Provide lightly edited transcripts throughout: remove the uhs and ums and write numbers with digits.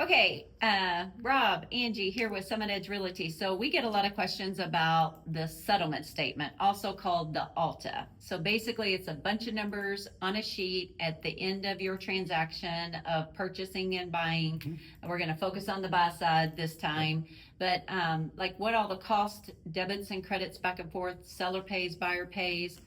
Okay, Rob, Angie here with Summit Edge Realty. So we get a lot of questions about the settlement statement, also called the ALTA. So basically, it's a bunch of numbers on a sheet at the end of your transaction of purchasing and buying. And we're going to focus on the buy side this time. But like what all the cost, debits and credits back and forth, seller pays, buyer pays.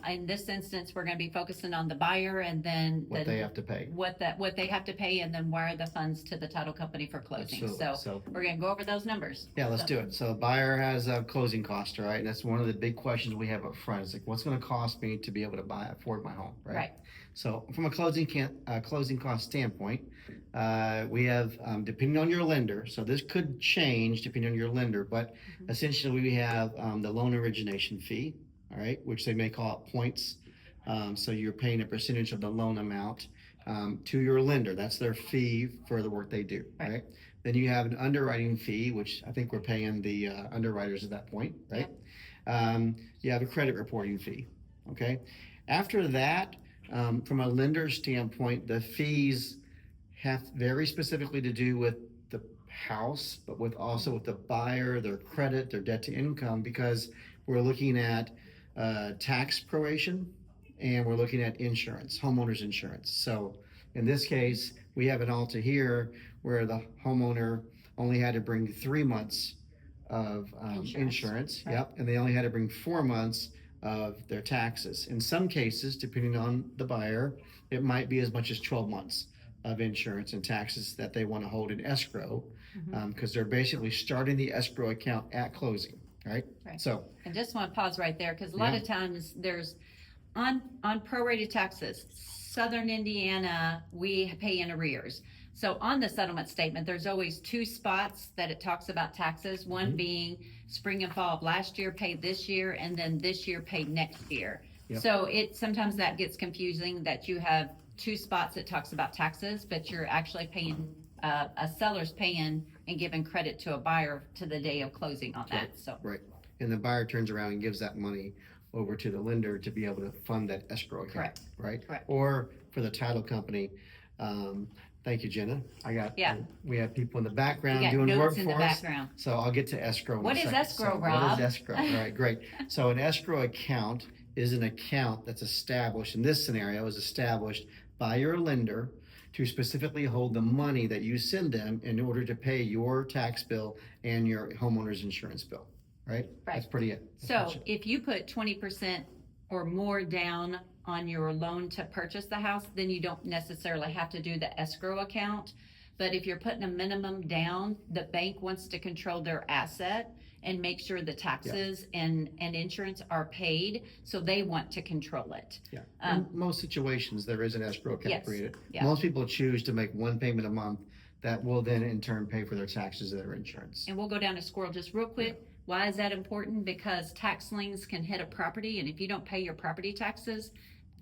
In this instance, we're going to be focusing on the buyer and then What they have to pay. what they have to pay, and then wire the funds to the title company for closing. Absolutely. So we're going to go over those numbers. Yeah, let's do it. So buyer has a closing cost, right? And that's one of the big questions we have up front. It's like, what's going to cost me to be able to afford my home, right? Right. So from a closing cost standpoint, we have, depending on your lender, so this could change depending on your lender, but essentially we have the loan origination fee, all right, which they may call it points. So you're paying a percentage of the loan amount to your lender. That's their fee for the work they do, right? Then you have an underwriting fee, which I think we're paying the underwriters at that point, right? You have a credit reporting fee, okay? After that, from a lender standpoint, the fees have very specifically to do with the house, but also with the buyer, their credit, their debt to income, because we're looking at tax proration, and we're looking at insurance, homeowners insurance. So in this case, we have an ALTA here where the homeowner only had to bring 3 months of insurance. Right. Yep, and they only had to bring 4 months of their taxes. In some cases, depending on the buyer, it might be as much as 12 months of insurance and taxes that they want to hold in escrow, because they're basically starting the escrow account at closing. Right. So I just want to pause right there because a lot of times there's on prorated taxes, Southern Indiana, we pay in arrears. So on the settlement statement, there's always two spots that it talks about taxes, one being spring and fall of last year paid this year, and then this year paid next year. So sometimes that gets confusing that you have two spots that talks about taxes, but you're actually paying, a seller's paying and giving credit to a buyer to the day of closing on that. So right, and the buyer turns around and gives that money over to the lender to be able to fund that escrow account. Correct. Right. Correct. Or for the title company. Thank you, Jenna. We have people in the background doing work for us. So I'll get to escrow. What is escrow, Rob? What is escrow? All right, great. So an escrow account is an account that's established, in this scenario, is established by your lender to specifically hold the money that you send them in order to pay your tax bill and your homeowner's insurance bill, right? That's pretty it. So if you put 20% or more down on your loan to purchase the house, then you don't necessarily have to do the escrow account. But if you're putting a minimum down, the bank wants to control their asset and make sure the taxes and insurance are paid, so they want to control it. In most situations, there is an escrow account created. Yeah. Most people choose to make one payment a month that will then in turn pay for their taxes and their insurance. And we'll go down to squirrel just real quick. Why is that important? Because tax liens can hit a property, and if you don't pay your property taxes,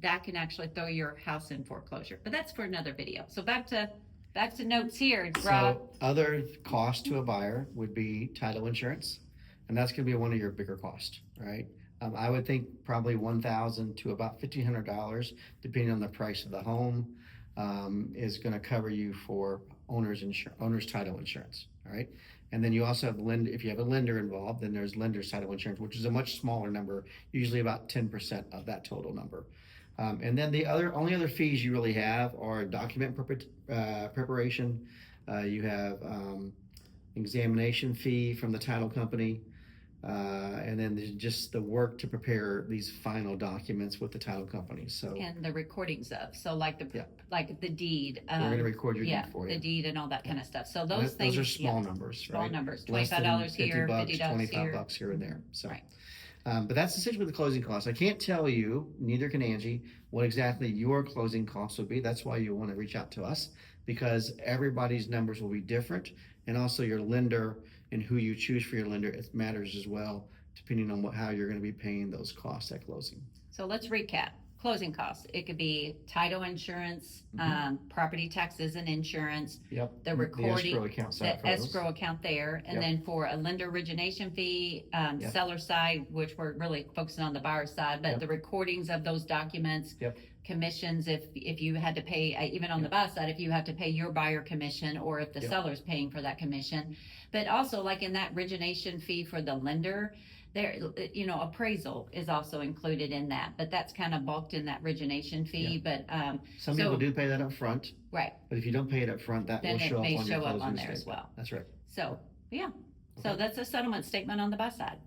that can actually throw your house in foreclosure. But that's for another video. So back to notes here, Rob. So other cost to a buyer would be title insurance, and that's going to be one of your bigger costs, right? I would think probably $1,000 to about $1,500, depending on the price of the home, is going to cover you for owner's title insurance, all right? And then you also have if you have a lender involved, then there's lender's title insurance, which is a much smaller number, usually about 10% of that total number. And then the only other fees you really have are document preparation. You have examination fee from the title company, and then there's just the work to prepare these final documents with the title company. So and the recordings of like the deed. We're going to record your deed for you. The deed and all that kind of stuff. So those things. Those are small numbers, right? Small numbers. $25 here, $50 $25 here and there. So. But that's essentially the closing costs. I can't tell you, neither can Angie, what exactly your closing costs will be. That's why you want to reach out to us, because everybody's numbers will be different. And also your lender and who you choose for your lender, it matters as well, depending on how you're going to be paying those costs at closing. So let's recap. Closing costs. It could be title insurance, property taxes and insurance, the recording, the escrow account there, and then for a lender origination fee, seller side, which we're really focusing on the buyer side, but the recordings of those documents, commissions if you had to pay, even on the buy side, if you have to pay your buyer commission or if the Yep. seller's paying for that commission. But also like in that origination fee for the lender, there, appraisal is also included in that, but that's kind of bulked in that origination fee, but, Some so- people do pay that up front, right. but if you don't pay it up front, that Then will it show up may on your show up closing on there as statement. well. That's right. So, yeah. So Okay. that's a settlement statement on the buy side.